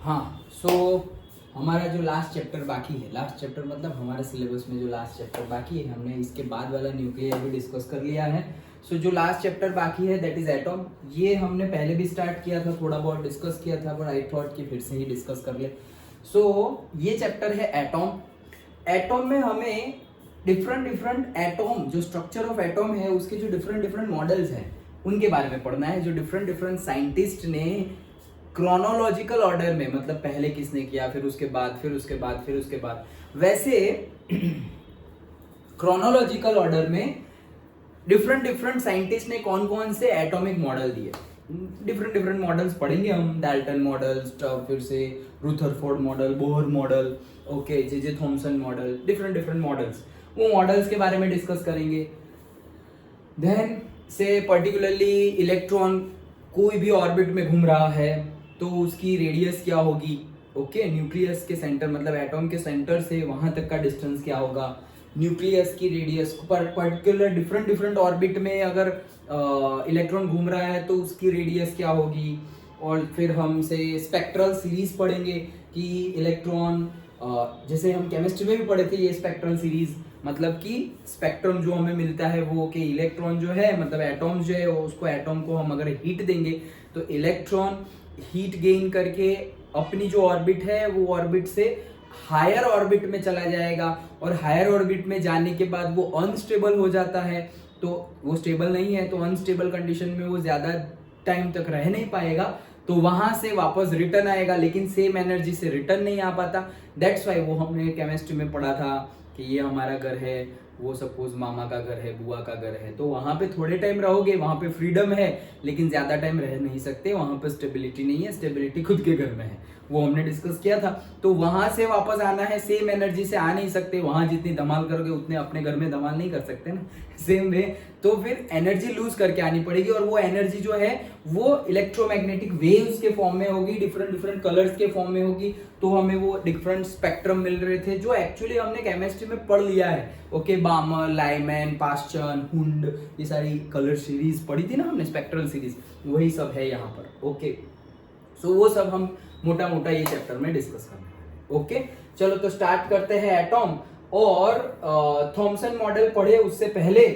हाँ, सो हमारा जो लास्ट चैप्टर बाकी है, लास्ट चैप्टर मतलब हमारे सिलेबस में जो लास्ट चैप्टर बाकी है, हमने इसके बाद वाला न्यूक्लियर भी डिस्कस कर लिया है। सो जो लास्ट चैप्टर बाकी है दैट इज एटॉम। ये हमने पहले भी स्टार्ट किया था, थोड़ा बहुत डिस्कस किया था, बट आई थॉट कि फिर से ही डिस्कस कर ले। सो ये चैप्टर है एटॉम। एटॉम में हमें डिफरेंट डिफरेंट एटॉम, जो स्ट्रक्चर ऑफ एटॉम है उसके जो डिफरेंट डिफरेंट मॉडल्स हैं उनके बारे में पढ़ना है, जो डिफरेंट डिफरेंट साइंटिस्ट ने क्रोनोलॉजिकल ऑर्डर में, मतलब पहले किसने किया, फिर उसके बाद, फिर उसके बाद, फिर उसके बाद, वैसे क्रोनोलॉजिकल ऑर्डर में डिफरेंट डिफरेंट साइंटिस्ट ने कौन कौन से एटॉमिक मॉडल दिए। डिफरेंट डिफरेंट मॉडल्स पढ़ेंगे हम, डाल्टन मॉडल्स, फिर से Rutherford model, Bohr model, okay, जे Thomson model, different different models, वो मॉडल्स के बारे में डिस्कस करेंगे। देन से पर्टिकुलरली इलेक्ट्रॉन कोई भी ऑर्बिट में घूम रहा है तो उसकी रेडियस क्या होगी, ओके, न्यूक्लियस के सेंटर मतलब एटॉम के सेंटर से वहां तक का डिस्टेंस क्या होगा, न्यूक्लियस की रेडियस पर पर्टिकुलर डिफरेंट डिफरेंट ऑर्बिट में अगर इलेक्ट्रॉन घूम रहा है तो उसकी रेडियस क्या होगी। और फिर हम से स्पेक्ट्रल सीरीज पढ़ेंगे कि इलेक्ट्रॉन, जैसे हम केमिस्ट्री में भी पढ़े थे ये स्पेक्ट्रल सीरीज, मतलब कि स्पेक्ट्रम जो हमें मिलता है वो कि इलेक्ट्रॉन जो है मतलब एटॉम जो है उसको, एटॉम को हम अगर हीट देंगे तो इलेक्ट्रॉन हीट गेन करके अपनी जो ऑर्बिट है वो ऑर्बिट से हायर ऑर्बिट में चला जाएगा, और हायर ऑर्बिट में जाने के बाद वो अनस्टेबल हो जाता है। तो वो स्टेबल नहीं है तो अनस्टेबल कंडीशन में वो ज्यादा टाइम तक रह नहीं पाएगा, तो वहां से वापस रिटर्न आएगा, लेकिन सेम एनर्जी से रिटर्न नहीं आ पाता। दैट्स वाई वो हमने केमिस्ट्री में पढ़ा था कि ये हमारा घर है, वो सपोज मामा का घर है, बुआ का घर है, तो वहां पे थोड़े टाइम रहोगे, वहां पे फ्रीडम है, लेकिन ज्यादा टाइम रह नहीं सकते, वहां पे स्टेबिलिटी नहीं है, स्टेबिलिटी खुद के घर में है, वो हमने डिस्कस किया था। तो वहां से वापस आना है, सेम एनर्जी से आ नहीं सकते, वहां जितनी धमाल करोगे उतने अपने घर में धमाल नहीं कर सकते ना, सेम वे। तो फिर एनर्जी लूज करके आनी पड़ेगी, और वो एनर्जी जो है वो इलेक्ट्रोमैग्नेटिक वेव्स के फॉर्म में होगी, डिफरेंट डिफरेंट कलर्स के फॉर्म में होगी। तो हमें वो डिफरेंट स्पेक्ट्रम मिल रहे थे जो एक्चुअली हमने केमिस्ट्री में पढ़ लिया है, ओके, बामर, लाइमैन, पास्चन, हुंड, ये सारी कलर सीरीज पढ़ी थी ना हमने, स्पेक्ट्रल सीरीज, वही सब है यहाँ पर, ओके। सो वो सब हम मोटा मोटा ये चैप्टर में डिस्कस करने वाले हैं, ओके। चलो तो स्टार्ट करते हैं एटॉम। और थॉमसन मॉडल पढ़े उससे पहले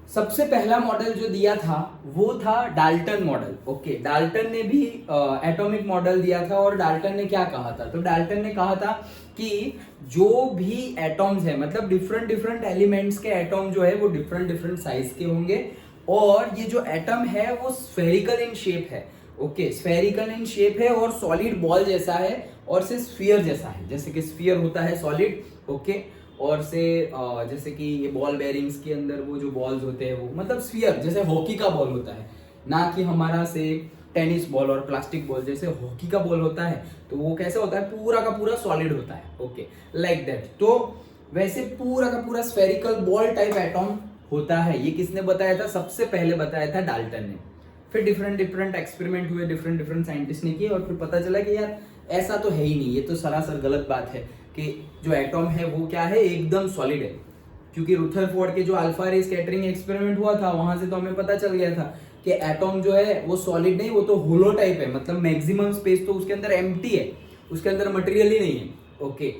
सबसे पहला मॉडल जो दिया था वो था डाल्टन मॉडल, ओके। डाल्टन ने भी एटॉमिक मॉडल दिया था, और डाल्टन ने क्या कहा था, तो डाल्टन ने कहा था कि जो भी एटॉम्स है मतलब डिफरेंट डिफरेंट एलिमेंट्स के एटॉम जो है वो डिफरेंट डिफरेंट साइज के होंगे, और ये जो एटम है वो स्फेरिकल इन शेप है, ओके, स्फेरिकल इन शेप है, और सॉलिड बॉल जैसा है, और से स्फीयर जैसा है, जैसे कि स्फीयर होता है सॉलिड, ओके, और से जैसे कि ये बॉल बेरिंग्स के अंदर वो जो बॉल्स होते हैं वो मतलब स्फीयर जैसे हॉकी का बॉल होता है, ना कि हमारा से टेनिस बॉल और प्लास्टिक बॉल, जैसे हॉकी का बॉल होता है तो वो कैसे होता है, पूरा का पूरा सॉलिड होता है, ओके, लाइक दैट। तो वैसे पूरा का पूरा स्फेरिकल बॉल टाइप एटॉम होता है। ये किसने बताया था, सबसे पहले बताया था डाल्टन ने। फिर डिफरेंट डिफरेंट एक्सपेरिमेंट हुए, डिफरेंट डिफरेंट साइंटिस्ट ने किए, और फिर पता चला कि यार ऐसा तो है ही नहीं, ये तो सरासर गलत बात है कि जो एटॉम है वो क्या है, एकदम सॉलिड है। क्योंकि रुथरफोर्ड के जो अल्फा रे स्कैटरिंग एक्सपेरिमेंट हुआ था वहां से तो हमें पता चल गया था कि एटॉम जो है वो सॉलिड नहीं, वो तो होलो टाइप है, मतलब मैक्सिमम स्पेस तो उसके अंदर एम्प्टी है, उसके अंदर मटेरियल ही नहीं है, ओके।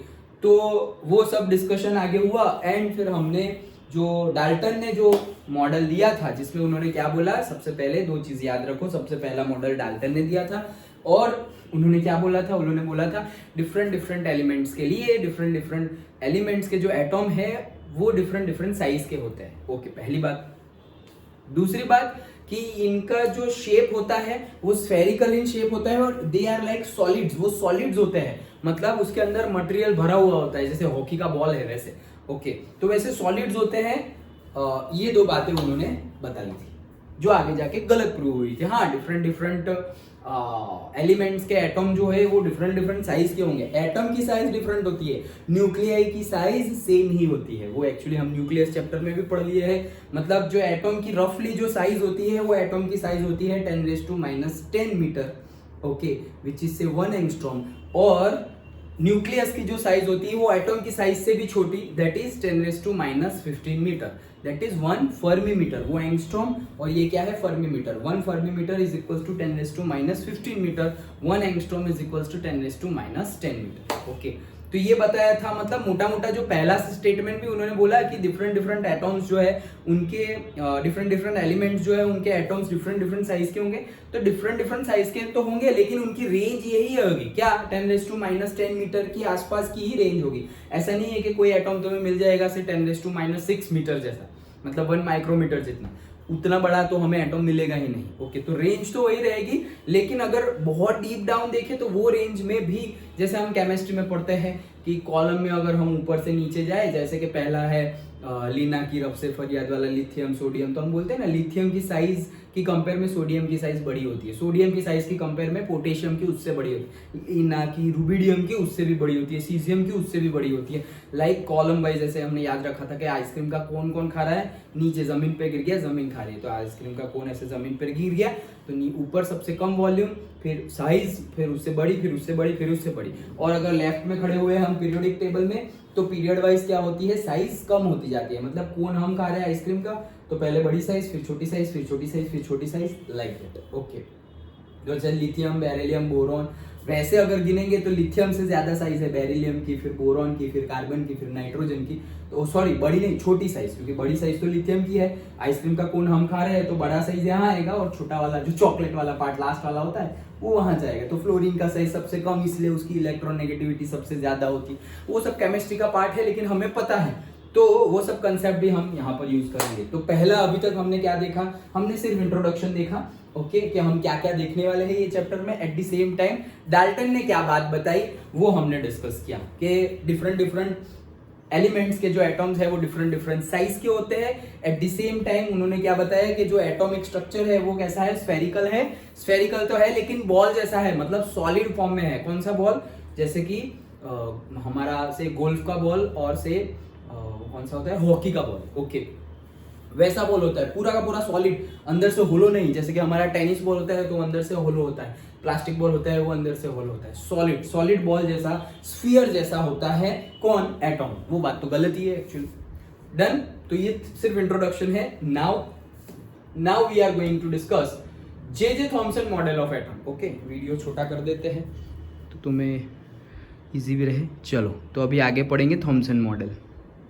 तो वो सब डिस्कशन आगे हुआ, एंड फिर हमने जो डाल्टन ने जो मॉडल दिया था जिसमें उन्होंने क्या बोला, सबसे पहले दो चीज याद रखो, सबसे पहला मॉडल डाल्टन ने दिया था, और उन्होंने क्या बोला था, उन्होंने बोला था डिफरेंट डिफरेंट एलिमेंट्स के लिए, डिफरेंट डिफरेंट एलिमेंट्स के जो एटॉम है वो डिफरेंट डिफरेंट साइज के होते हैं, ओके, पहली बात। दूसरी बात कि इनका जो शेप होता है वो स्फेरिकल इन शेप होता है, और दे आर लाइक सॉलिड्स, वो सॉलिड्स होते हैं, मतलब उसके अंदर मटेरियल भरा हुआ होता है, जैसे हॉकी का बॉल है वैसे, ओके। तो वैसे सॉलिड्स होते हैं। ये दो बातें उन्होंने बताई थी जो आगे जाके गलत प्रूव हुई थी। हाँ, डिफरेंट डिफरेंट एलिमेंट्स के एटम जो है वो डिफरेंट डिफरेंट साइज के होंगे, एटम की साइज डिफरेंट होती है, न्यूक्लियाई की साइज सेम ही होती है, वो एक्चुअली हम न्यूक्लियस चैप्टर में भी पढ़ लिए हैं। मतलब जो एटम की रफली जो साइज होती है वो एटम की साइज होती है 10⁻⁻10 मीटर, ओके, विच इज से 1 एंगस्ट्रॉम। और न्यूक्लियस की जो साइज होती है वो एटॉम की साइज से भी छोटी, that is 10⁻⁻15 metre, that is 1 fermi metre. वो एंगस्ट्रॉम और ये क्या है, fermi metre. 1 fermi metre is equal to 10⁻⁻15 metre, 1 angstrom is equal to 10⁻⁻10 metre. Okay, तो ये बताया था, मतलब मोटा मोटा जो पहला स्टेटमेंट भी उन्होंने बोला कि डिफरेंट डिफरेंट एटॉम्स जो है उनके डिफरेंट डिफरेंट एलिमेंट्स जो है उनके एटॉम्स डिफरेंट डिफरेंट साइज के होंगे। तो डिफरेंट डिफरेंट साइज के तो होंगे, लेकिन उनकी रेंज यही होगी क्या, 10⁻⁻10 मीटर की आसपास की ही रेंज होगी। ऐसा नहीं है कि कोई एटॉम तुम्हें मिल जाएगा से 10⁻6 मीटर जैसा, मतलब 1 माइक्रोमीटर जितना, उतना बड़ा तो हमें एटॉम मिलेगा ही नहीं। ओके, तो रेंज तो वही रहेगी, लेकिन अगर बहुत डीप डाउन देखें तो वो रेंज में भी, जैसे हम केमिस्ट्री में पढ़ते हैं कि कॉलम में अगर हम ऊपर से नीचे जाए, जैसे कि पहला है लीना की रफ से फरियाद वाला लिथियम सोडियम, तो हम बोलते हैं ना लिथियम की साइज की कंपेयर में सोडियम की साइज बड़ी होती है, सोडियम की साइज की कंपेयर में पोटेशियम की उससे बड़ी होती है, लीना की रुबिडियम की उससे भी बड़ी होती है, सीजियम की उससे भी बड़ी होती है। लाइक कॉलम वाइज जैसे हमने याद रखा था कि आइसक्रीम का कोन कौन खा रहा है, नीचे जमीन पे गिर गया, जमीन खा रही है, तो आइसक्रीम का कोन ऐसे जमीन पर गिर गया, तो ऊपर सबसे कम वॉल्यूम, फिर साइज, फिर उससे बड़ी, फिर उससे बड़ी, फिर उससे बड़ी। और अगर लेफ्ट में खड़े हुए हैं हम पीरियोडिक टेबल में, तो पीरियड वाइज क्या होती है, साइज कम होती जाती है। मतलब कोन हम खा रहे हैं आइसक्रीम का, तो पहले बड़ी साइज, फिर छोटी साइज, फिर छोटी साइज, फिर छोटी साइज, लाइक दैट। ओके, जैसे लिथियम, बेरिलियम, बोरॉन, वैसे अगर गिनेंगे तो लिथियम से ज्यादा साइज है बेरिलियम की, फिर बोरॉन की, फिर कार्बन की, फिर नाइट्रोजन की। तो सॉरी, बड़ी नहीं, छोटी साइज, क्योंकि बड़ी साइज तो लिथियम की है। आइसक्रीम का कोन हम खा रहे हैं तो बड़ा साइज यहाँ आएगा, और छोटा वाला जो चॉकलेट वाला पार्ट लास्ट वाला होता है वो वहां जाएगा। तो फ्लोरीन का साइज सबसे कम, इसलिए उसकी इलेक्ट्रोनेगेटिविटी सबसे ज्यादा होती है। वो सब केमिस्ट्री का पार्ट है, लेकिन हमें पता है, तो वो सब कंसेप्ट भी हम यहाँ पर यूज करेंगे। तो पहला अभी तक हमने क्या देखा, हमने सिर्फ इंट्रोडक्शन देखा। ओके, कि हम क्या क्या देखने वाले हैं ये चैप्टर में। At the same time Dalton ने क्या बात बताई वो हमने डिस्कस किया कि डिफरेंट डिफरेंट एलिमेंट्स के जो एटॉम्स है वो डिफरेंट डिफरेंट साइज के होते हैं। एट द सेम टाइम उन्होंने क्या बताया कि जो एटॉमिक स्ट्रक्चर है वो कैसा है, स्फेरिकल है। स्फेरिकल तो है लेकिन बॉल जैसा है, मतलब सॉलिड फॉर्म में है। कौन सा बॉल, जैसे कि हमारा से गोल्फ का बॉल और से कौन सा होता है, हॉकी का बॉल। ओके, वैसा बॉल होता है, पूरा का पूरा सॉलिड, अंदर से होलो नहीं। जैसे कि हमारा टेनिस बॉल होता है तो अंदर से होलो होता है, प्लास्टिक बॉल होता है वो अंदर से होलो होता है। सॉलिड, सॉलिड बॉल जैसा, स्फीयर जैसा होता है कौन, एटॉम। वो बात तो गलत ही है एक्चुअली। डन, तो ये सिर्फ इंट्रोडक्शन है। Now we are going to discuss J Thomson model of atom. Okay, video छोटा कर देते हैं तो तुम्हें इजी भी रहे। चलो, तो अभी आगे पढ़ेंगे थॉमसन मॉडल।